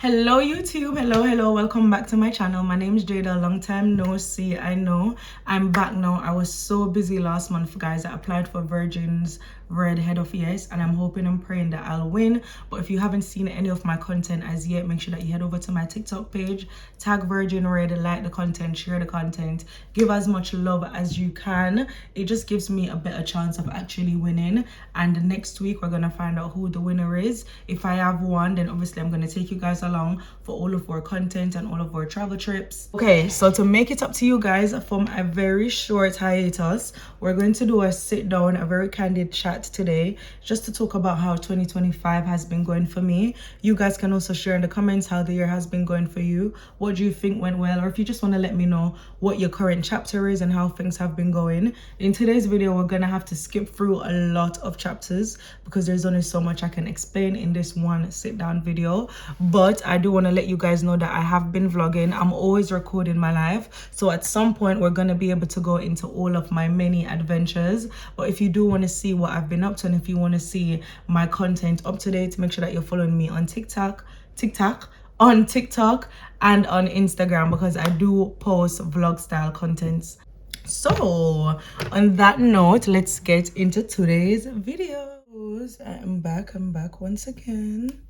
Hello YouTube, hello, welcome back to my channel. My name is Jaydah. Long time no see. I know I'm back now. I was so busy last month, guys. I applied for Virgin's Red Head of Yes, and I'm hoping and praying that I'll win. But if you haven't seen any of my content as yet, make sure that you head over to my TikTok page, tag Virgin Red, like the content, share the content, give as much love as you can. It just gives me a better chance of actually winning. And next week we're gonna find out who the winner is. If I have one, then obviously I'm gonna take you guys along for all of our content and all of our travel trips. Okay, so to make it up to you guys from a very short hiatus, we're going to do a sit down, a very candid chat today, just to talk about how 2025 has been going for me. You guys can also share in the comments how the year has been going for you. What do you think went well, or if you just want to let me know what your current chapter is and how things have been going. In today's video, we're gonna have to skip through a lot of chapters because there's only so much I can explain in this one sit down video. But I do want to let you guys know that I have been vlogging. I'm always recording my life, so at some point we're going to be able to go into all of my many adventures. But if you do want to see what I've been up to, and if you want to see my content up to date, make sure that you're following me on TikTok and on Instagram, because I do post vlog style contents. So on that note, let's get into today's videos. I'm back once again.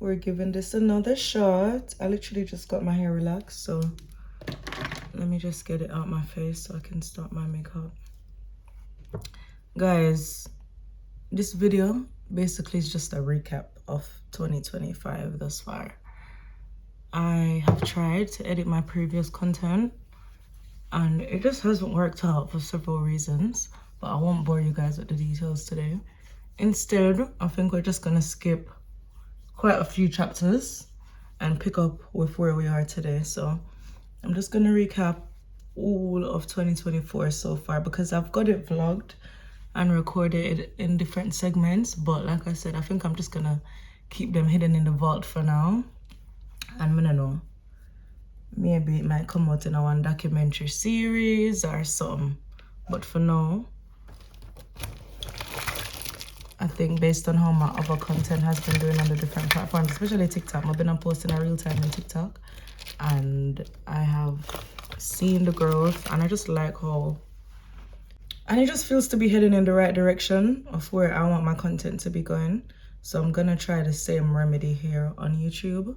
We're giving this another shot. I literally just got my hair relaxed, so let me just get it out my face so I can start my makeup. Guys, this video basically is just a recap of 2025 thus far. I have tried to edit my previous content and it just hasn't worked out for several reasons, but I won't bore you guys with the details today. Instead, I think we're just gonna skip quite a few chapters and pick up with where we are today. So I'm just gonna recap all of 2024 so far, because I've got it vlogged and recorded in different segments, but like I said, I think I'm just gonna keep them hidden in the vault for now. And I don't know, maybe it might come out in a one documentary series or something, but for now, I think based on how my other content has been doing on the different platforms, especially TikTok, I've been posting in real time in TikTok, and I have seen the growth, and I just like how, and it just feels to be heading in the right direction of where I want my content to be going. So I'm gonna try the same remedy here on YouTube.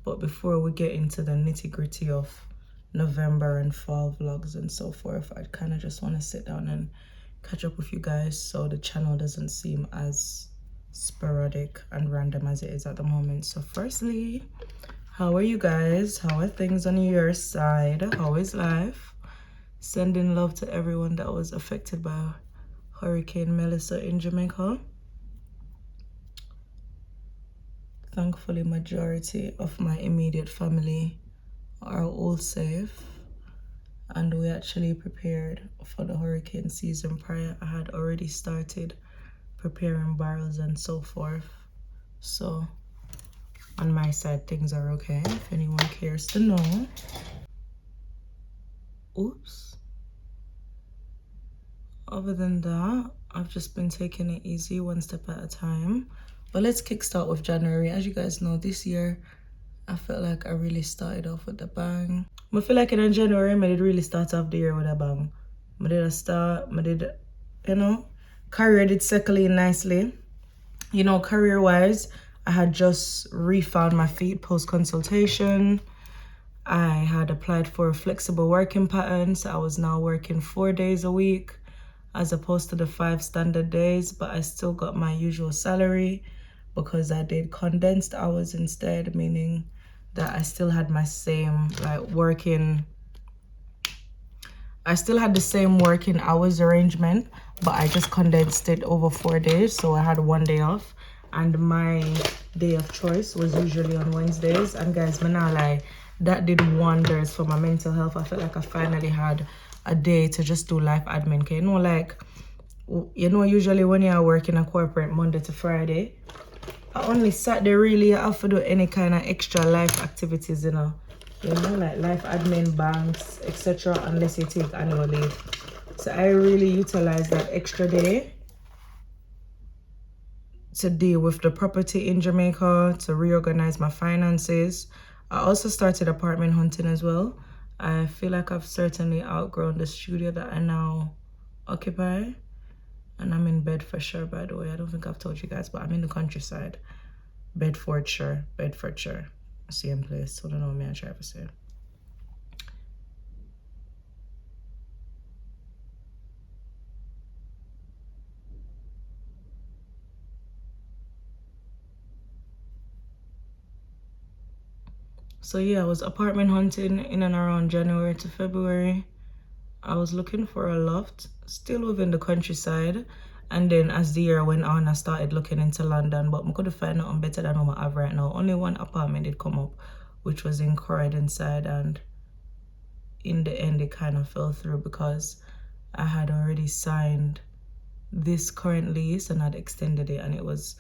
But before we get into the nitty-gritty of November and fall vlogs and so forth, I kind of just want to sit down and catch up with you guys so the channel doesn't seem as sporadic and random as it is at the moment. So firstly, how are you guys? How are things on your side? How is life? Sending love to everyone that was affected by Hurricane Melissa in Jamaica. Thankfully, majority of my immediate family are all safe, and we actually prepared for the hurricane season prior. I had already started preparing barrels and so forth. So on my side, things are okay, if anyone cares to know. Oops. Other than that, I've just been taking it easy, one step at a time. But let's kickstart with January. As you guys know, this year, I felt like I really started off with a bang. I feel like in January, I did really start off the year with a bang. I did a start, I did, you know, career did settle in nicely. You know, career-wise, I had just refound my feet post-consultation. I had applied for a flexible working pattern, so I was now working 4 days a week as opposed to the 5 standard days, but I still got my usual salary because I did condensed hours instead, meaning that I still had my same I still had the same working hours arrangement, but I just condensed it over 4 days. So I had 1 day off, and my day of choice was usually on Wednesdays. And guys, I'm not lie, that did wonders for my mental health. I felt like I finally had a day to just do life admin. Okay, usually when you're working a corporate Monday to Friday, I only Saturday really have to do any kind of extra life activities, like life admin, banks, etc., unless you take annual leave. So I really utilize that extra day to deal with the property in Jamaica, to reorganize my finances. I also started apartment hunting as well. I feel like I've certainly outgrown the studio that I now occupy. And I'm in Bedfordshire, by the way. I don't think I've told you guys, but I'm in the countryside. Bedfordshire. Same place. I don't know what me I try to say. So yeah, I was apartment hunting in and around January to February. I was looking for a loft, still within the countryside. And then as the year went on, I started looking into London, but I couldn't find nothing better than what I have right now. Only one apartment did come up, which was in Croydon side, and in the end it kind of fell through because I had already signed this current lease and I'd extended it, and it was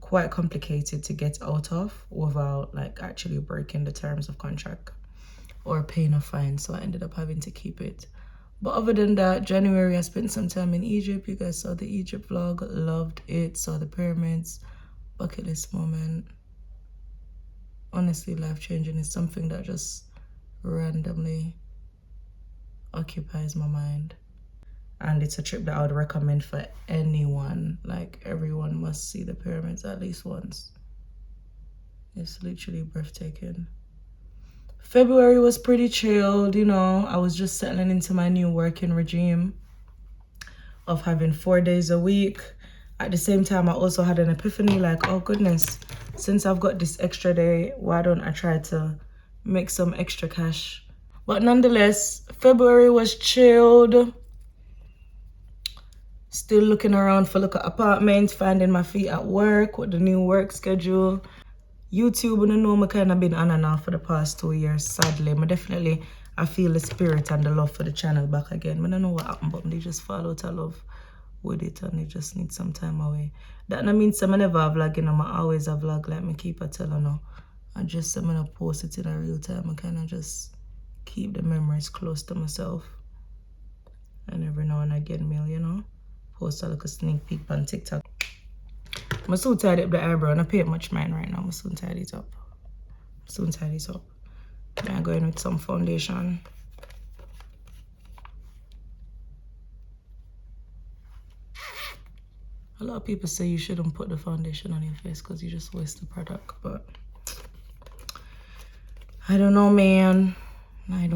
quite complicated to get out of without like actually breaking the terms of contract or paying a fine, so I ended up having to keep it. But other than that, January I spent some time in Egypt. You guys saw the Egypt vlog, loved it. Saw the pyramids, bucket list moment. Honestly, life-changing is something that just randomly occupies my mind. And it's a trip that I would recommend for anyone. Like, everyone must see the pyramids at least once. It's literally breathtaking. February was pretty chilled, you know. I was just settling into my new working regime of having 4 days a week. At the same time, I also had an epiphany like, oh goodness, since I've got this extra day, why don't I try to make some extra cash? But nonetheless, February was chilled. Still looking around for look at apartments, finding my feet at work with the new work schedule. YouTube, I know I kind of been on and off for the past 2 years, sadly. I feel the spirit and the love for the channel back again. I don't know what happened, but they just fall out of love with it and they just need some time away. That no means I never vlog, you know, I always a vlog like me keep a telling no. I just I'm gonna post it in a real time. I kind of just keep the memories close to myself. And every now and again, you know, post a little sneak peek on TikTok. I'm so tied up the eyebrow and I pay much mind right now. I'm soon tied it up. I'm going with some foundation. A lot of people say you shouldn't put the foundation on your face because you just waste the product, but I don't know, man. I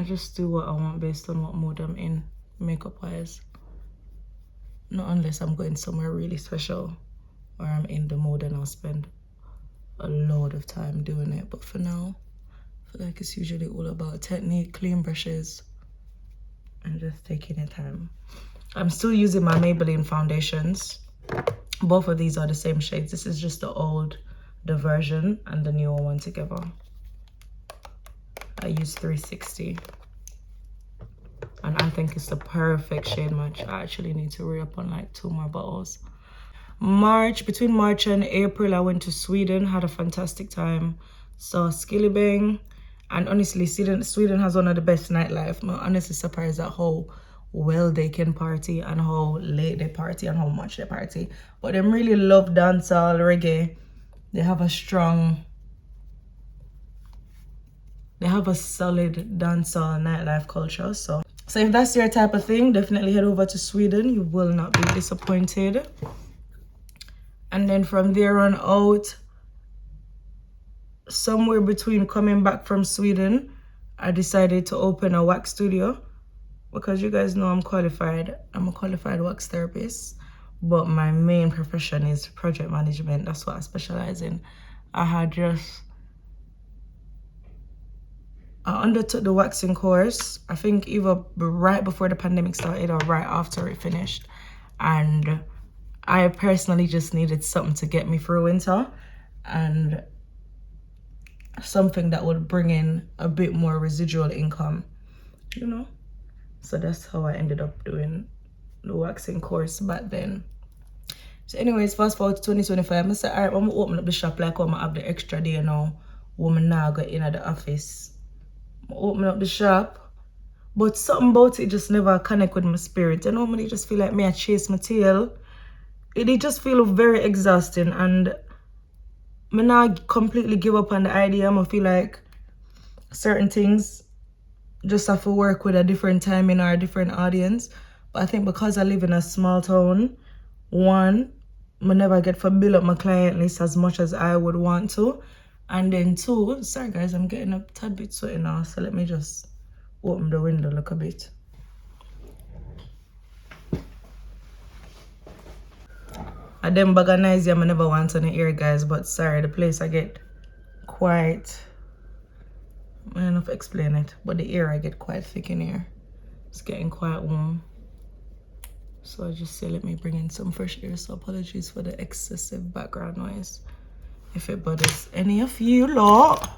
just do what I want based on what mood I'm in, makeup wise. Not unless I'm going somewhere really special or I'm in the mood and I'll spend a load of time doing it. But for now, I feel like it's usually all about technique, clean brushes, and just taking your time. I'm still using my Maybelline foundations. Both of these are the same shades. This is just the version and the newer one together. I use 360. And I think it's the perfect shade match. I actually need to re-up on like 2 more bottles. Between March and April, I went to Sweden, had a fantastic time. Saw Skillibeng. And honestly, Sweden has one of the best nightlife. I'm honestly surprised at how well they can party and how late they party and how much they party. But they really love dancehall, reggae. They have a solid dancehall nightlife culture. So if that's your type of thing, definitely head over to Sweden. You will not be disappointed. And then from there on out, somewhere between coming back from Sweden, I decided to open a wax studio because you guys know I'm qualified. I'm a qualified wax therapist, but my main profession is project management. That's what I specialize in. I undertook the waxing course, I think either right before the pandemic started or right after it finished. And I personally just needed something to get me through winter and something that would bring in a bit more residual income, you know? So that's how I ended up doing the waxing course back then. So anyways, fast forward to 2025, I said, all right, I'm gonna open up the shop like I'm gonna have the extra day now. Woman now go in at the office. Open up the shop, but something about it just never connect with my spirit. I normally just feel like me I chase my tail it just feel very exhausting, and me not completely give up on the idea. I feel like certain things just have to work with a different timing or a different audience. But I think because I live in a small town, one, I never get to build up my client list as much as I would want to. And then two, sorry guys, I'm getting a tad bit sweaty now, so let me just open the window look a bit. I them bag of noisy I never want on the ear, guys, but sorry, the place I get quite, I don't know if I explain it, but the air I get quite thick in here. It's getting quite warm. So I just say let me bring in some fresh air, so apologies for the excessive background noise if it bothers any of you lot.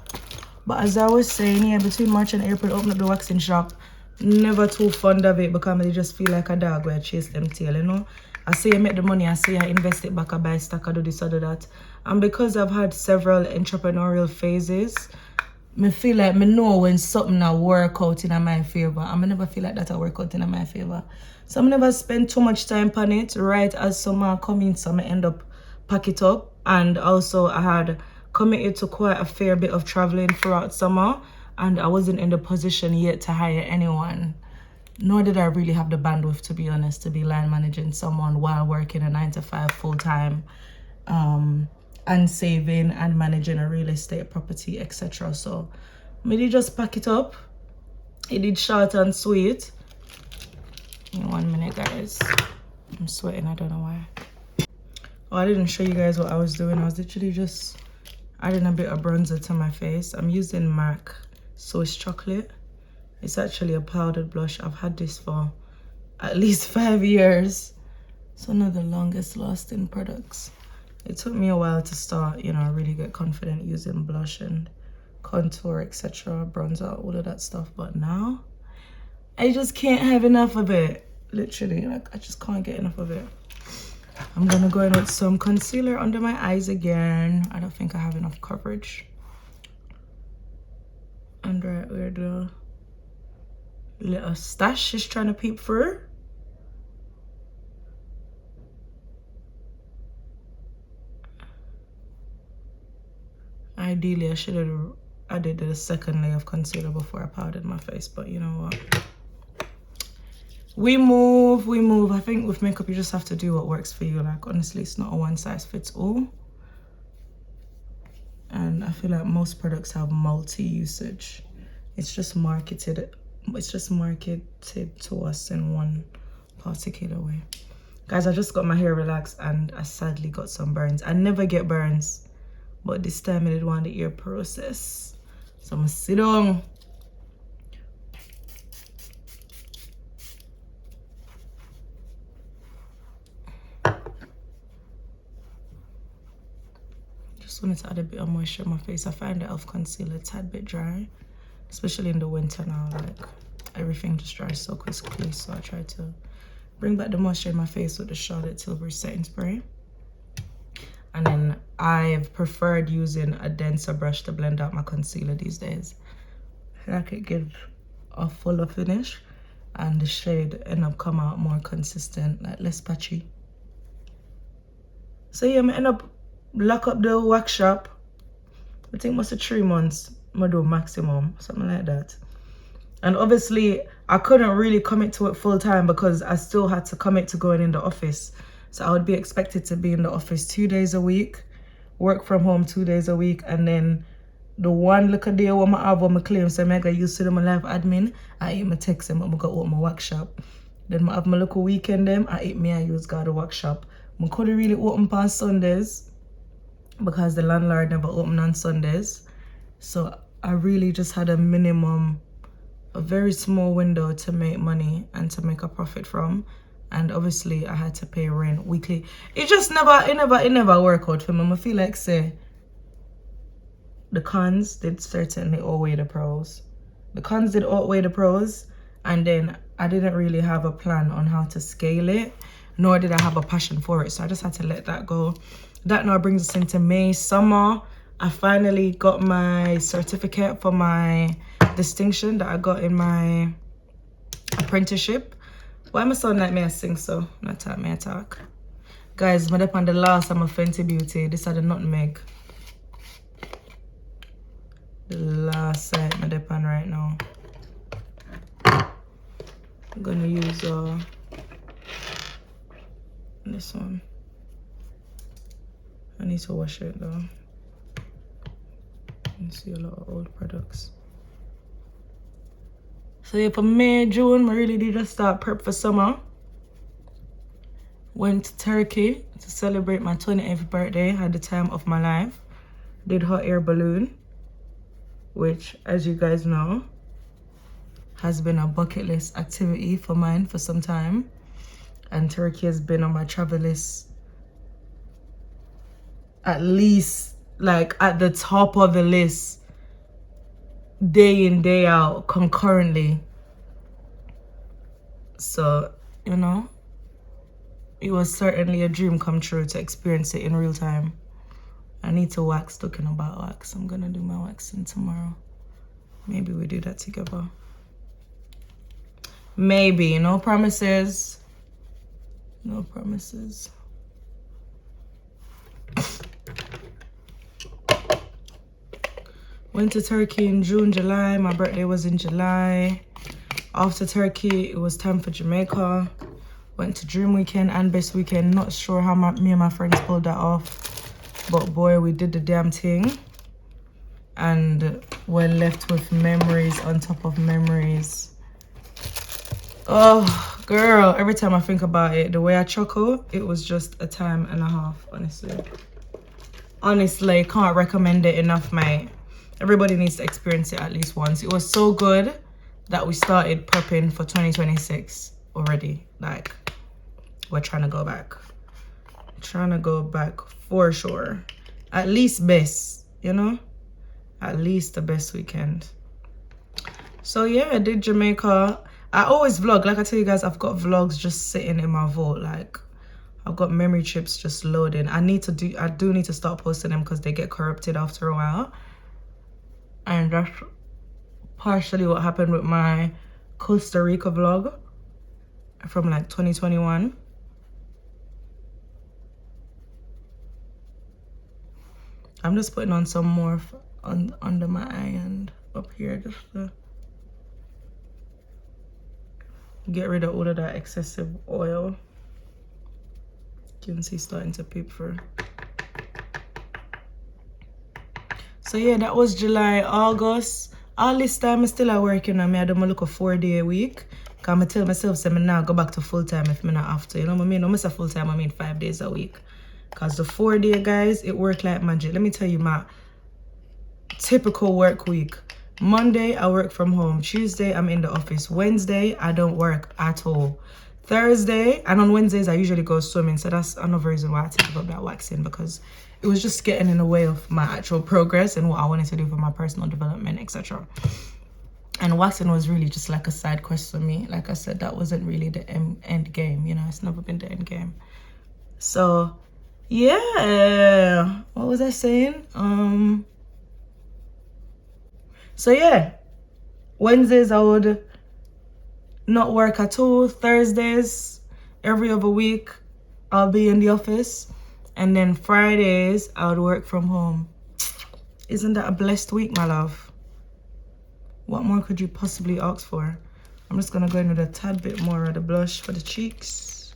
But as I was saying, yeah, between March and April, open up the waxing shop. Never too fond of it because I just feel like a dog where I chase them tail, you know. I say I make the money, I say I invest it back, I buy stock, I do this, I do that. And because I've had several entrepreneurial phases, I feel like I know when something will work out in my favor. I never feel like that will work out in my favor. So I never spend too much time on it. Right as summer come in, so I end up pack it up. And also I had committed to quite a fair bit of traveling throughout summer, and I wasn't in the position yet to hire anyone. Nor did I really have the bandwidth, to be honest, to be line managing someone while working a 9-to-5 full-time, and saving and managing a real estate property, etc. So I did just pack it up. It did short and sweet. In 1 minute, guys. I'm sweating, I don't know why. Oh, I didn't show you guys what I was doing. I was literally just adding a bit of bronzer to my face. I'm using MAC Swiss Chocolate. It's actually a powdered blush. I've had this for at least 5 years. It's one of the longest lasting products. It took me a while to start, you know, really get confident using blush and contour, etc., bronzer, all of that stuff. But now, I just can't have enough of it. Literally, like, I just can't get enough of it. I'm gonna go in with some concealer under my eyes again. I don't think I have enough coverage. And right where the little stash is trying to peep through. Ideally, I should have added the second layer of concealer before I powdered my face, but you know what? We move. I think with makeup, you just have to do what works for you. Like, honestly, it's not a one size fits all. And I feel like most products have multi-usage. It's just marketed to us in one particular way. Guys, I just got my hair relaxed and I sadly got some burns. I never get burns, but this time I did want the ear process. So I'm gonna sit down. Just wanted to add a bit of moisture on my face. I find the e.l.f. concealer a tad bit dry, especially in the winter now. Like, everything just dries so quickly, so I try to bring back the moisture in my face with the Charlotte Tilbury setting spray. And then I've preferred using a denser brush to blend out my concealer these days. I feel like it gives a fuller finish and the shade end up come out more consistent, like less patchy. So yeah, I end up lock up the wax shop. I think must be 3 months. I do maximum, something like that. And obviously, I couldn't really commit to it full time because I still had to commit to going in the office. So I would be expected to be in the office 2 days a week, work from home 2 days a week, and then the one little day when I have on my claim, so I get used to my live admin, I eat my text and I go open my workshop. Then I have my little weekend them, I eat me and use God the workshop. I couldn't really open on Sundays because the landlord never opened on Sundays. So I really just had a minimum, a very small window to make money and to make a profit from. And obviously I had to pay rent weekly. It just never worked out for me. I feel like say the cons did certainly outweigh the pros. The cons did outweigh the pros, and then I didn't really have a plan on how to scale it, nor did I have a passion for it. So I just had to let that go. That now brings us into May, summer. I finally got my certificate for my distinction that I got in my apprenticeship. Why am I sound like me I sing so? Not talk, me I talk. Guys, I'm on the last I'm a Fenty Beauty. This is the nutmeg. The last set I'm on right now. I'm gonna use this one. I need to wash it though. You see a lot of old products. So yeah, for May, June, I really did just start prep for summer. Went to Turkey to celebrate my 28th birthday. Had the time of my life. Did hot air balloon, which, as you guys know, has been a bucket list activity for mine for some time. And Turkey has been on my travel list at least like at the top of the list, day in, day out, concurrently. So, you know, it was certainly a dream come true to experience it in real time. I need to wax, talking about wax. I'm gonna do my waxing tomorrow. Maybe we do that together. Maybe, no promises. No promises. Went to Turkey in June, July. My birthday was in July. After Turkey, it was time for Jamaica. Went to Dream Weekend and Best Weekend. Not sure how me and my friends pulled that off. But boy, we did the damn thing. And we're left with memories on top of memories. Oh, girl, every time I think about it, the way I chuckle, it was just a time and a half, honestly. Honestly, can't recommend it enough, mate. Everybody needs to experience it at least once. It was so good that we started prepping for 2026 already. Like, we're trying to go back. Trying to go back for sure. At least best, you know? At least the best weekend. So yeah, I did Jamaica. I always vlog. Like I tell you guys, I've got vlogs just sitting in my vault. Like, I've got memory chips just loading. I do need to start posting them because they get corrupted after a while. And that's partially what happened with my Costa Rica vlog from like 2021. I'm just putting on some more under my eye and up here just to get rid of all of that excessive oil. You can see starting to peep through. So yeah, that was July, August. All this time I still working on me. I do look a 4-day a week. Cause I tell myself say me now go back to full time if me not have to. You know what I mean? No, I say full time, I mean 5 days a week. Cause the 4-day guys, it work like magic. Let me tell you my typical work week. Monday, I work from home. Tuesday, I'm in the office. Wednesday, I don't work at all. Thursday, and on Wednesdays, I usually go swimming. So that's another reason why I take up that waxing, because it was just getting in the way of my actual progress and what I wanted to do for my personal development, etc. And waxing was really just like a side quest for me. Like I said, that wasn't really the end game. You know, it's never been the end game. So, yeah. What was I saying? So yeah, Wednesdays I would not work at all. Thursdays, every other week, I'll be in the office. And then Fridays, I would work from home. Isn't that a blessed week, my love? What more could you possibly ask for? I'm just gonna go in with a tad bit more of the blush for the cheeks.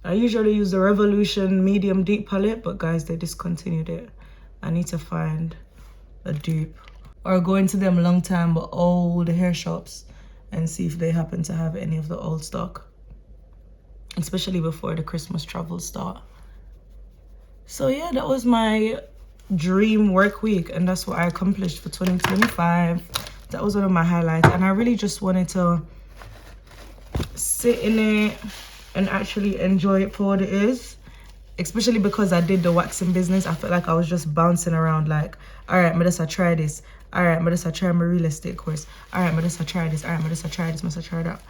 I usually use the Revolution Medium Deep Palette, but guys, they discontinued it. I need to find a dupe, or go into them long time but old hair shops and see if they happen to have any of the old stock, especially before the Christmas travels start. So yeah, that was my dream work week, and that's what I accomplished for 2025. That was one of my highlights, and I really just wanted to sit in it and actually enjoy it for what it is. Especially because I did the waxing business, I felt like I was just bouncing around like, all right, I try this. All right, I try my real estate course. All right, I try this. All right, I try this, I try that.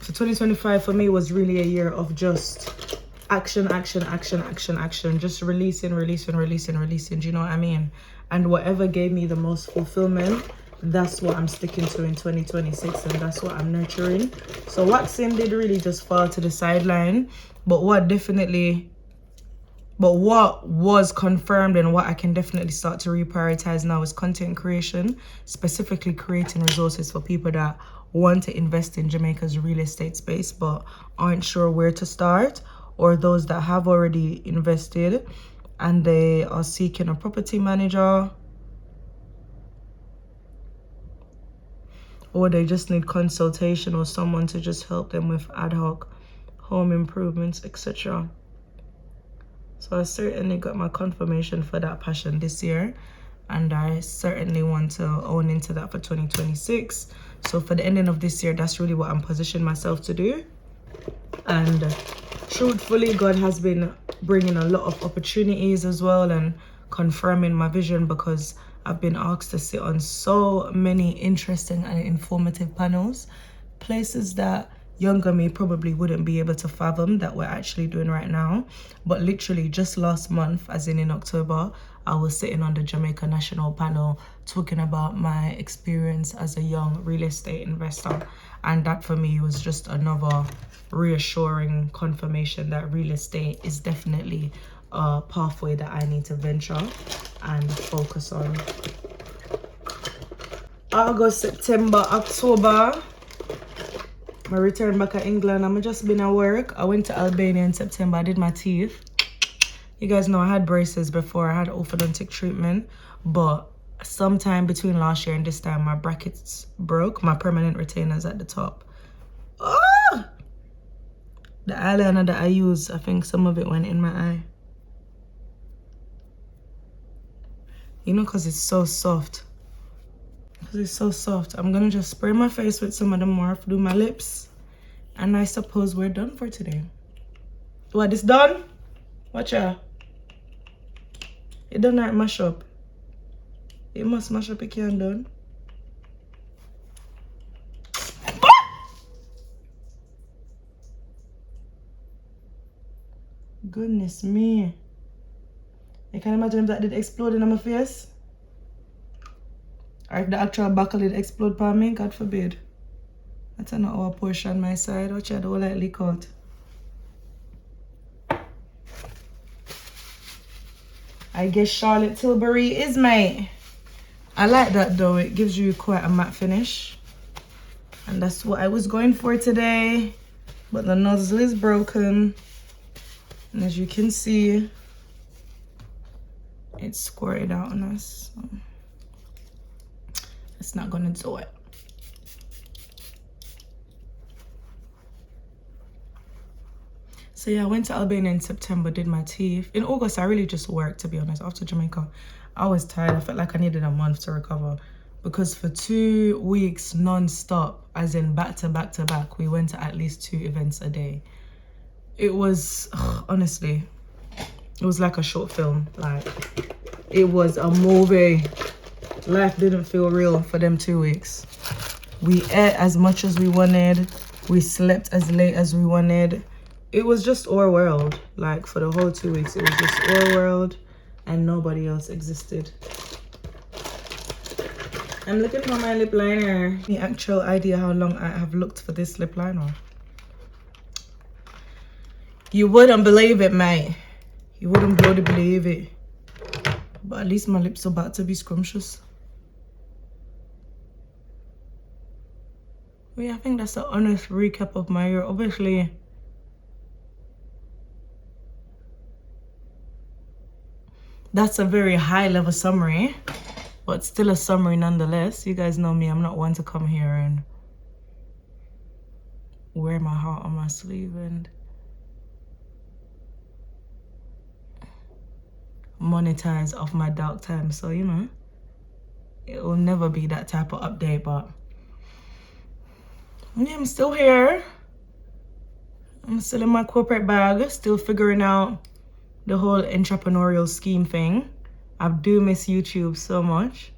So 2025 for me was really a year of just action. Just releasing. Do you know what I mean? And whatever gave me the most fulfillment, that's what I'm sticking to in 2026, and that's what I'm nurturing. So waxing did really just fall to the sideline, but what was confirmed and what I can definitely start to reprioritize now is content creation, specifically creating resources for people that want to invest in Jamaica's real estate space but aren't sure where to start, or those that have already invested and they are seeking a property manager, or they just need consultation or someone to just help them with ad hoc home improvements, etc. So I certainly got my confirmation for that passion this year, and I certainly want to own into that for 2026. So for the ending of this year, that's really what I'm positioning myself to do. And truthfully, God has been bringing a lot of opportunities as well and confirming my vision, because I've been asked to sit on so many interesting and informative panels, places that younger me probably wouldn't be able to fathom that we're actually doing right now. But literally just last month, as in October, I was sitting on the Jamaica National panel talking about my experience as a young real estate investor, and that for me was just another reassuring confirmation that real estate is definitely a pathway that I need to venture and focus on. August, September, October, my return back to England. I'm just been at work. I went to Albania in September. I did my teeth. You guys know I had braces before. I had orthodontic treatment, but sometime between last year and this time, my brackets broke. My permanent retainers at the top. Oh! The eyeliner that I use, I think some of it went in my eye. You know, because it's so soft. I'm gonna just spray my face with some of the morph, do my lips, and I suppose we're done for today. What, is done? Watch out. It don't like mash up. It must mash up, it can't done. Goodness me. I can imagine if that did explode in my face. Or if the actual buckle did explode by me, God forbid. That's not our portion my side. Watch out, don't like leak out. I guess Charlotte Tilbury is mate. I like that though, it gives you quite a matte finish. And that's what I was going for today. But the nozzle is broken. And as you can see, it's squirted out on us. So it's not gonna do it. So yeah, I went to Albania in September, did my teeth. In August, I really just worked, to be honest. After Jamaica, I was tired. I felt like I needed a month to recover, because for 2 weeks non-stop, as in back to back to back, we went to at least 2 events a day. It was, honestly, it was like a short film. Like, it was a movie. Life didn't feel real for them 2 weeks. We ate as much as we wanted. We slept as late as we wanted. It was just our world. Like, for the whole 2 weeks, it was just our world and nobody else existed. I'm looking for my lip liner. The actual idea how long I have looked for this lip liner. You wouldn't believe it, mate. You wouldn't bloody believe it. But at least my lips are about to be scrumptious. Well, yeah, I think that's an honest recap of my year. Obviously, that's a very high level summary, but still a summary nonetheless. You guys know me, I'm not one to come here and wear my heart on my sleeve and monetize off my dark time. So, you know, it will never be that type of update, but yeah, I'm still here. I'm still in my corporate bag, still figuring out the whole entrepreneurial scheme thing. I do miss YouTube so much.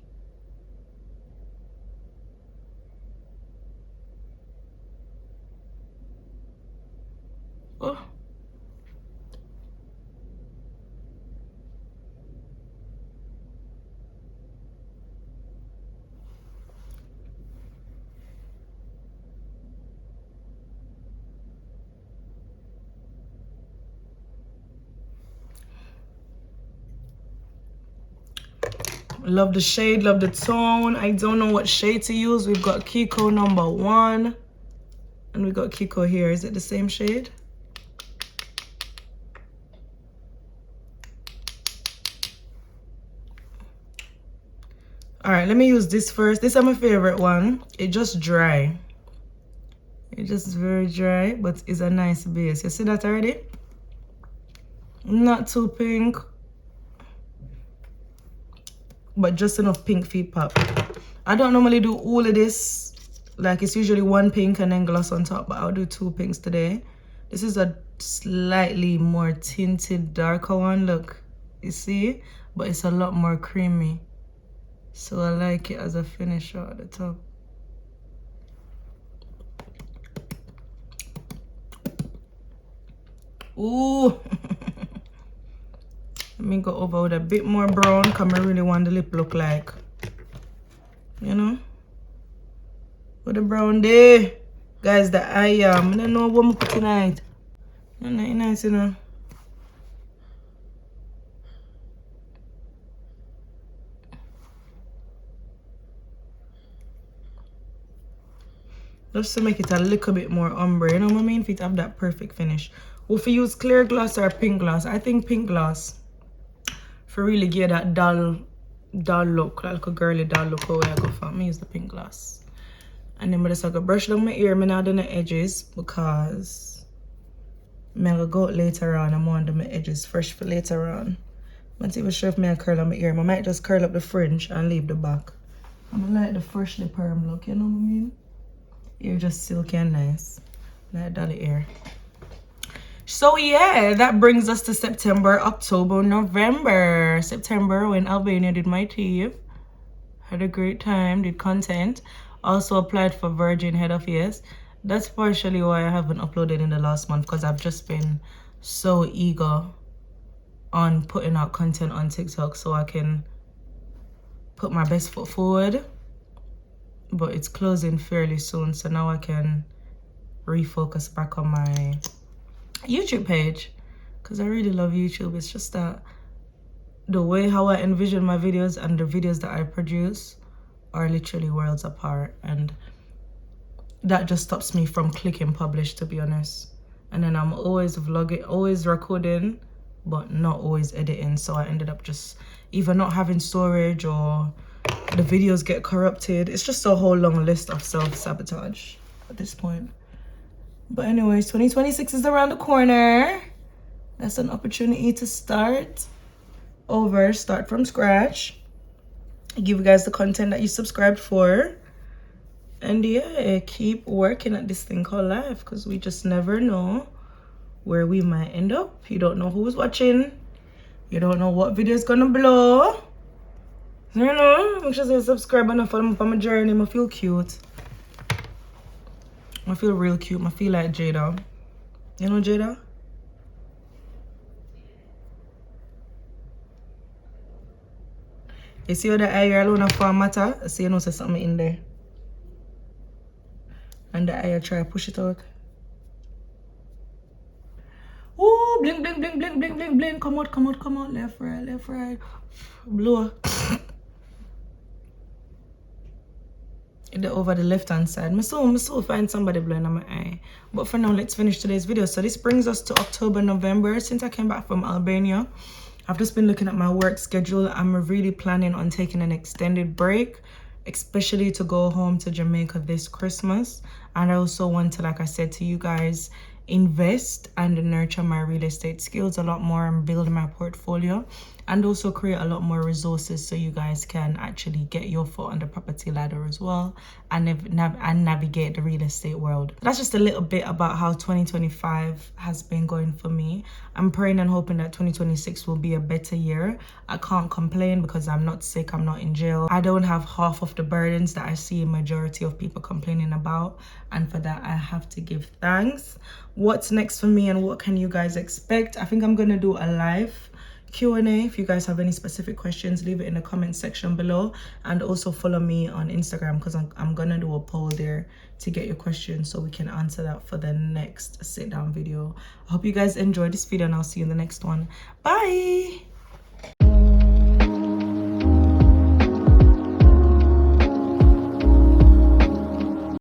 Oh. Love the shade, love the tone. I don't know what shade to use. We've got Kiko number 1. And we got Kiko here. Is it the same shade? All right, let me use this first. This is my favorite one. It just dry. It just very dry, but it's a nice base. You see that already? Not too pink, but just enough pink feet pop. I don't normally do all of this. Like, it's usually 1 pink and then gloss on top, but I'll do 2 pinks today. This is a slightly more tinted, darker one. Look, you see? But it's a lot more creamy. So I like it as a finisher at the top. Ooh. Let me go over with a bit more brown because I really want the lip look like. You know? With the brown there. Guys, the eye, I don't know what I'm putting tonight. Not nice, you know. Just to make it a little bit more ombre, you know what I mean? If it have that perfect finish. If you use clear gloss or pink gloss, I think pink gloss for really give that dull look, like a girly dull look. How I go for me use the pink gloss. And then I just have to brush down my ear. I'm not doing the edges because I'm gonna go out later on. I'm on my edges fresh for later on. I'm not even sure if I curl on my ear. I might just curl up the fringe and leave the back. I'm like the freshly perm look, you know what I mean? You're just silky and nice. Like dolly ear. So yeah, that brings us to September, October, November. September, when Albania did my teeth. Had a great time, did content. Also applied for Virgin Head of Yes. That's partially why I haven't uploaded in the last month, because I've just been so eager on putting out content on TikTok so I can put my best foot forward. But it's closing fairly soon, so now I can refocus back on my YouTube page, because I really love YouTube. It's just that the way how I envision my videos and the videos that I produce are literally worlds apart, and that just stops me from clicking publish, to be honest. And then I'm always vlogging, always recording, but not always editing, so I ended up just either not having storage or the videos get corrupted. It's just a whole long list of self-sabotage at this point. But anyways, 2026 is around the corner. That's an opportunity to start over, start from scratch, give you guys the content that you subscribed for, and yeah, keep working at this thing called life, because we just never know where we might end up. You don't know who's watching. You don't know what video is gonna blow. You know, make sure you subscribe and follow me on my journey. I feel cute. I feel real cute. I feel like Jaydah. You know Jaydah? You see how the eye alone of form matter? So you know there's something in there. And the eye try to push it out. Oh, blink, blink, blink, blink, blink, blink, blink. Come out, come out, come out. Left, right, left, right. Blow. Over the left hand side. I still find somebody blowing on my eye. But for now, let's finish today's video. So this brings us to October, November. Since I came back from Albania, I've just been looking at my work schedule. I'm really planning on taking an extended break, especially to go home to Jamaica this Christmas. And I also want to, like I said to you guys, invest and nurture my real estate skills a lot more and build my portfolio, and also create a lot more resources so you guys can actually get your foot on the property ladder as well, and navigate the real estate world. That's just a little bit about how 2025 has been going for me. I'm praying and hoping that 2026 will be a better year. I can't complain because I'm not sick, I'm not in jail. I don't have half of the burdens that I see a majority of people complaining about, and for that I have to give thanks. What's next for me and what can you guys expect? I think I'm gonna do a live Q&A. If you guys have any specific questions, leave it in the comment section below, and also follow me on Instagram because I'm gonna do a poll there to get your questions so we can answer that for the next sit down video. I hope you guys enjoyed this video and I'll see you in the next one. Bye.